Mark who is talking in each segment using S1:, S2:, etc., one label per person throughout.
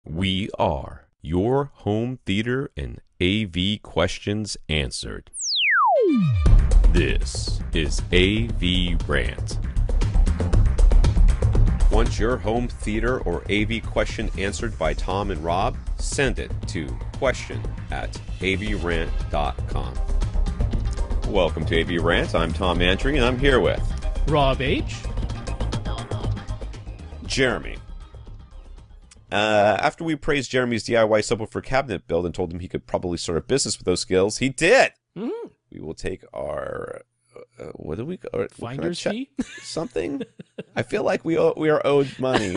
S1: We are your home theater and AV questions answered. This is AVRant. Want your home theater or AV question answered by Tom and Rob? Send it to question@avrant.com. Welcome to AVRant. I'm Tom Andry, and I'm here with
S2: Rob H.
S1: Jeremy. After we praised Jeremy's DIY subwoofer cabinet build and told him he could probably start a business with those skills, he did.
S2: Mm-hmm.
S1: We will take our what do we
S2: finder's fee?
S1: Something. I feel like we are owed money.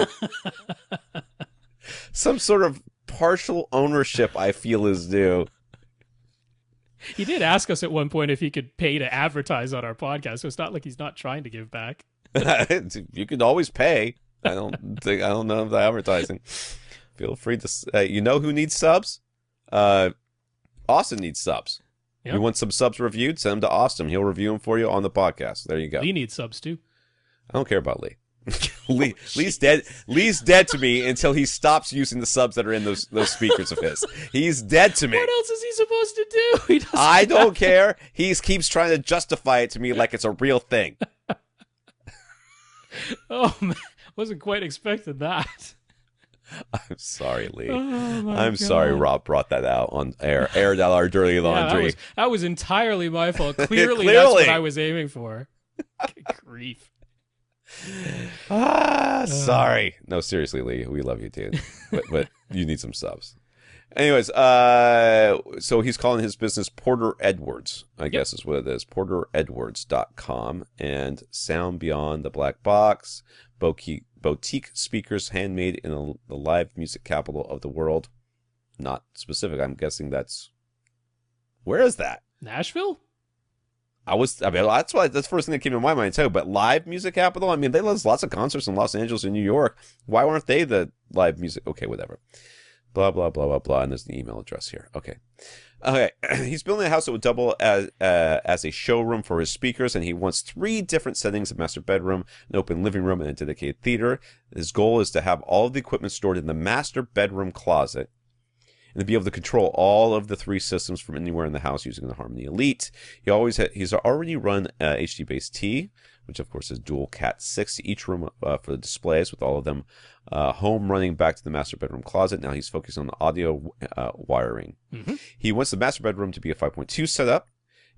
S1: Some sort of partial ownership I feel is due.
S2: He did ask us at one point if he could pay to advertise on our podcast, so it's not like he's not trying to give back.
S1: You could always pay. I don't know if the advertising. Feel free to. You know who needs subs? Austin needs subs.
S2: Yep.
S1: You want some subs reviewed? Send them to Austin. He'll review them for you on the podcast. There you go.
S2: Lee needs subs too.
S1: I don't care about Lee. Lee's dead. Lee's dead to me until he stops using the subs that are in those speakers of his. He's dead to me.
S2: What else is he supposed to do?
S1: I don't care. He keeps trying to justify it to me like it's a real thing.
S2: Oh man, wasn't quite expecting that.
S1: I'm sorry, Lee.
S2: I'm
S1: sorry Rob brought that out on air. Aired out our dirty laundry.
S2: Yeah, that was entirely my fault. Clearly, that's what I was aiming for. Good grief.
S1: Sorry. No, seriously, Lee. We love you, dude. But you need some subs. Anyways, so he's calling his business Porter Edwards, I guess is what it is. PorterEdwards.com. And Sound Beyond the Black Box. Boutique speakers handmade in the live music capital of the world. Not specific. I'm guessing that's... Where is that?
S2: Nashville?
S1: That's the first thing that came to my mind too. But live music capital? I mean, they have lots of concerts in Los Angeles and New York. Why weren't they the live music? Okay, whatever. Blah, blah, blah, blah, blah. And there's the email address here. Okay. He's building a house that would double as a showroom for his speakers, and he wants 3 different settings: a master bedroom, an open living room, and a dedicated theater. His goal is to have all of the equipment stored in the master bedroom closet and to be able to control all of the 3 systems from anywhere in the house using the Harmony Elite. He's already run HD Base T, which of course is dual Cat 6 to each room for the displays, with all of them home running back to the master bedroom closet. Now he's focused on the audio wiring. Mm-hmm. He wants the master bedroom to be a 5.2 setup.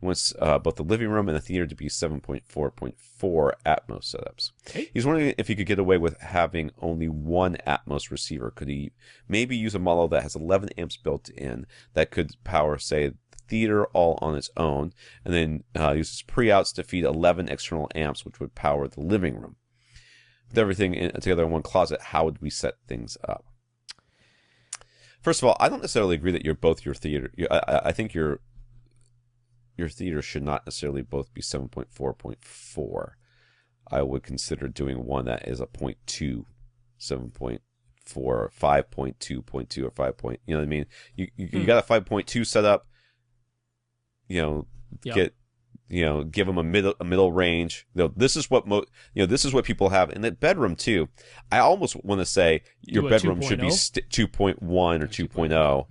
S1: He wants both the living room and the theater to be 7.4.4 Atmos setups. Okay. He's wondering if he could get away with having only one Atmos receiver. Could he maybe use a model that has 11 amps built in that could power, say, theater all on its own, and then uses pre-outs to feed 11 external amps, which would power the living room. With everything together in one closet, how would we set things up? First of all, I don't necessarily agree that your theater. I think your theater should not necessarily both be 7.4.4. I would consider doing one that is a 0.2, 7.4, 5.2.2, or 5. You know what I mean? You got a 5.2 set up. Give them a middle range. This is what this is what people have in the bedroom too. I almost want to say your bedroom should be 2.1 or 2.0,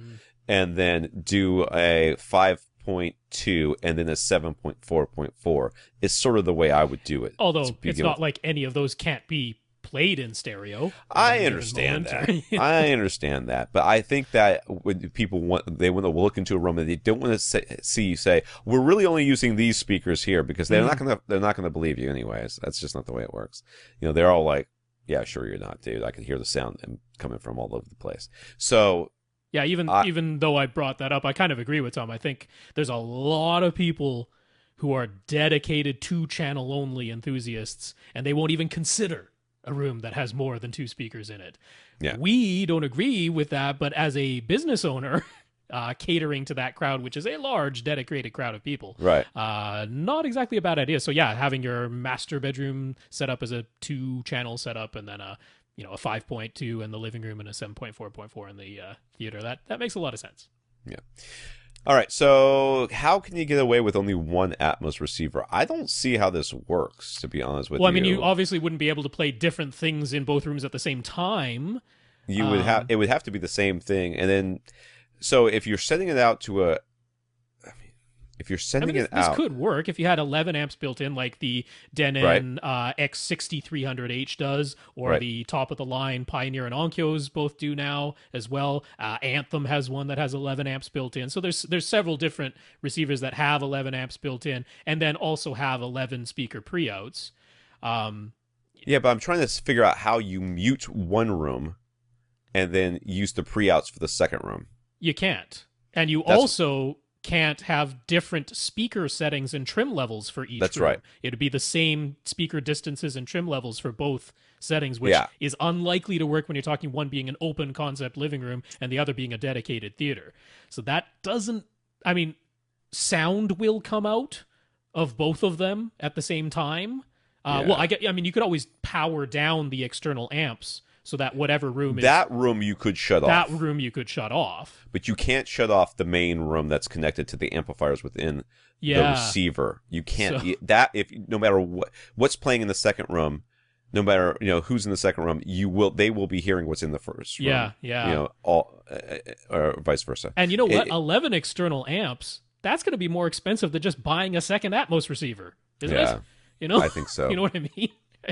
S1: and then do a 5.2 and then a 7.4.4. It's sort of the way I would do it.
S2: Although it's not like any of those can't be played in stereo.
S1: I understand that. I understand that, but I think that when people want to look into a room and they don't want to see you say, "We're really only using these speakers here," because they're not gonna believe you anyways. That's just not the way it works. They're all like, "Yeah, sure, you're not, dude. I can hear the sound coming from all over the place." So.
S2: Yeah, even though I brought that up, I kind of agree with Tom. I think there's a lot of people who are dedicated 2-channel only enthusiasts, and they won't even consider a room that has more than 2 speakers in it. Yeah. We don't agree with that, but as a business owner, catering to that crowd, which is a large, dedicated crowd of people,
S1: right?
S2: Not exactly a bad idea. So yeah, having your master bedroom set up as a 2-channel setup, and then a 5.2 in the living room and a 7.4.4 in the theater. That makes a lot of sense.
S1: Yeah. All right, so how can you get away with only one Atmos receiver? I don't see how this works, to be honest with you.
S2: Well, I mean, you obviously wouldn't be able to play different things in both rooms at the same time.
S1: You would have it would have to be the same thing, and then so if you're setting it out to a, if you're sending it
S2: this
S1: out,
S2: could work if you had 11 amps built in, like the Denon X6300H does, or the top of the line Pioneer and Onkyo's both do now as well. Anthem has one that has 11 amps built in. So there's several different receivers that have 11 amps built in, and then also have 11 speaker pre-outs.
S1: Yeah, but I'm trying to figure out how you mute one room and then use the pre-outs for the second room.
S2: You can't. And you also can't have different speaker settings and trim levels for each
S1: That's
S2: room.
S1: right.
S2: It would be the same speaker distances and trim levels for both settings, which is unlikely to work when you're talking one being an open concept living room and the other being a dedicated theater. So that doesn't... I mean, sound will come out of both of them at the same time. Well, I mean, you could always power down the external amps so that whatever room is...
S1: That room you could shut off.
S2: That room you could shut off.
S1: But you can't shut off the main room that's connected to the amplifiers within the receiver. You can't... no matter what's playing in the second room, no matter who's in the second room, they will be hearing what's in the first room.
S2: Yeah.
S1: Or vice versa.
S2: And you know what? 11 external amps, that's going to be more expensive than just buying a second Atmos receiver, isn't it?
S1: I think so.
S2: You know what I mean?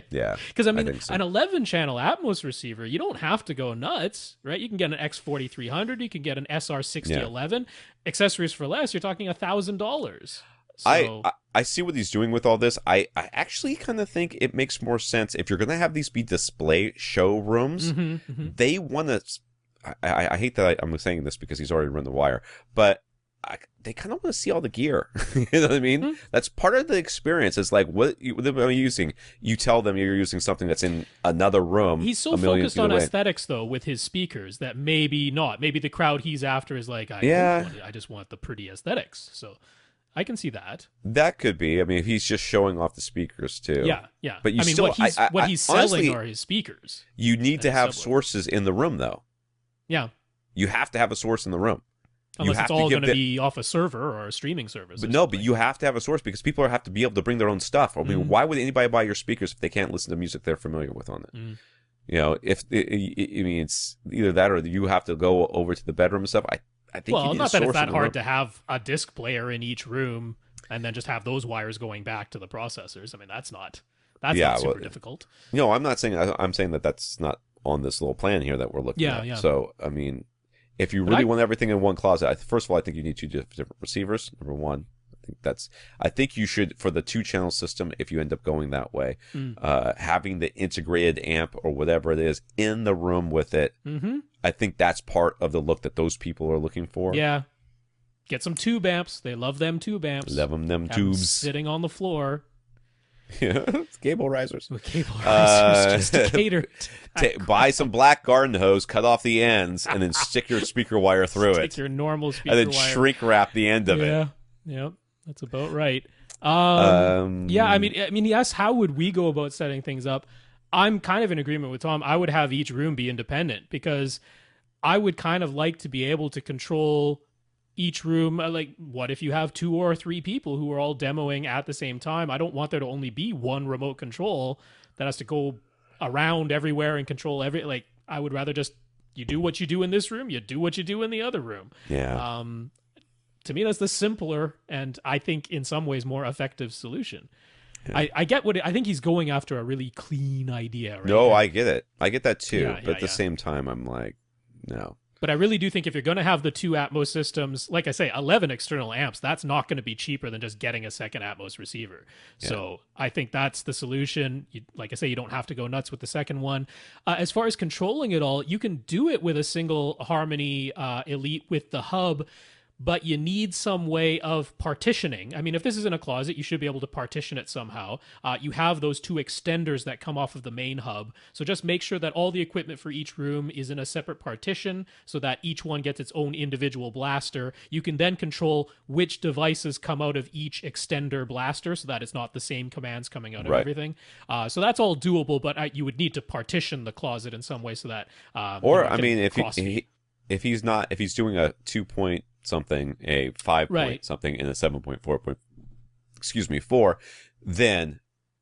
S1: Yeah.
S2: Because, I mean, an 11-channel Atmos receiver, you don't have to go nuts, right? You can get an X4300, you can get an SR6011. Accessories for less, you're talking $1,000. So...
S1: I see what he's doing with all this. I actually kind of think it makes more sense if you're going to have these be display showrooms. They want to... I hate that I'm saying this because he's already run the wire, but... they kind of want to see all the gear. You know what I mean? That's part of the experience. It's like, what are you using? You tell them you're using something that's in another room.
S2: He's so focused on aesthetics, though, with his speakers that maybe not. Maybe the crowd he's after is like, I just want the pretty aesthetics. So I can see that. That
S1: could be. I mean, if he's just showing off the speakers, too.
S2: Yeah.
S1: But you
S2: what he's selling honestly, are his speakers.
S1: You need to have sources in the room, though.
S2: Yeah.
S1: You have to have a source in the room.
S2: Unless it's all going to be off a server or a streaming service.
S1: But you have to have a source because people have to be able to bring their own stuff. I mean, why would anybody buy your speakers if they can't listen to music they're familiar with on it? It's either that or you have to go over to the bedroom and stuff. I think you need
S2: not
S1: a
S2: that
S1: source
S2: it's that
S1: in the
S2: hard
S1: room.
S2: to have a disc player in each room and then just have those wires going back to the processors. I mean, that's not super difficult.
S1: No, I'm not saying. I'm saying that's not on this little plan here that we're looking at. Yeah. So, I mean, if you really want everything in one closet, first of all, I think you need two different receivers. Number one, I think you should, for the 2-channel system, if you end up going that way, having the integrated amp or whatever it is in the room with it. I think that's part of the look that those people are looking for.
S2: Yeah. Get some tube amps. They love them tube amps.
S1: Love them tubes.
S2: Sitting on the floor.
S1: Yeah, cable risers.
S2: With cable risers just to cater.
S1: Buy some black garden hose, cut off the ends, and then stick your speaker wire through it.
S2: Stick your normal speaker
S1: wire. And then shrink wrap the end of it.
S2: Yeah, that's about right. I mean, yes, how would we go about setting things up? I'm kind of in agreement with Tom. I would have each room be independent because I would kind of like to be able to control each room. Like, what if you have 2 or 3 people who are all demoing at the same time? I don't want there to only be one remote control that has to go around everywhere and control I would rather just, you do what you do in this room, you do what you do in the other room.
S1: Yeah.
S2: To me, that's the simpler and I think in some ways more effective solution. Yeah. I get I think he's going after a really clean idea. Right?
S1: No, I get it. I get that too. But at the same time, I'm like, no.
S2: But I really do think if you're going to have the 2 Atmos systems, like I say, 11 external amps, that's not going to be cheaper than just getting a second Atmos receiver. Yeah. So I think that's the solution. Like I say, you don't have to go nuts with the second one. As far as controlling it all, you can do it with a single Harmony Elite with the hub, but you need some way of partitioning. I mean, if this is in a closet, you should be able to partition it somehow. You have those 2 extenders that come off of the main hub. So just make sure that all the equipment for each room is in a separate partition so that each one gets its own individual blaster. You can then control which devices come out of each extender blaster so that it's not the same commands coming out of everything. So that's all doable, but you would need to partition the closet in some way so that...
S1: if he's doing a 2-point something, a 5-point something, and a 7.4 point, 4, then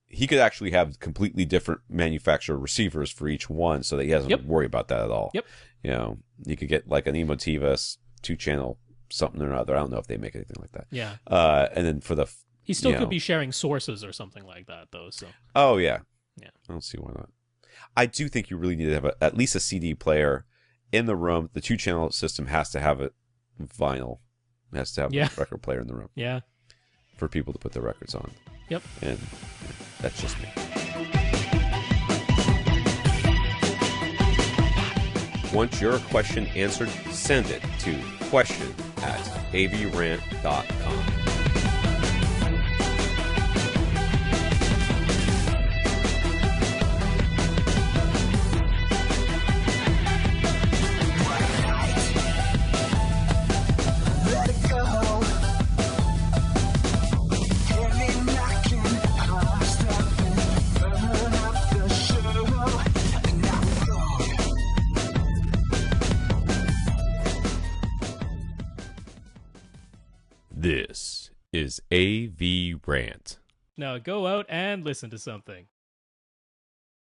S1: he could actually have completely different manufacturer receivers for each one, so that he doesn't worry about that at all.
S2: Yep.
S1: You know, you could get like an Emotiva 2-channel something or other. I don't know if they make anything like that.
S2: Yeah.
S1: And then for the
S2: he still could be sharing sources or something like that, though. So.
S1: Oh yeah.
S2: Yeah.
S1: I don't see why not. I do think you really need to have at least a CD player in the room. The 2-channel system has to have a vinyl. It has to have a record player in the room.
S2: Yeah.
S1: For people to put their records on.
S2: Yep.
S1: And that's just me. Want your question answered? Send it to question@avrant.com. This is AVRant.
S2: Now go out and listen to something.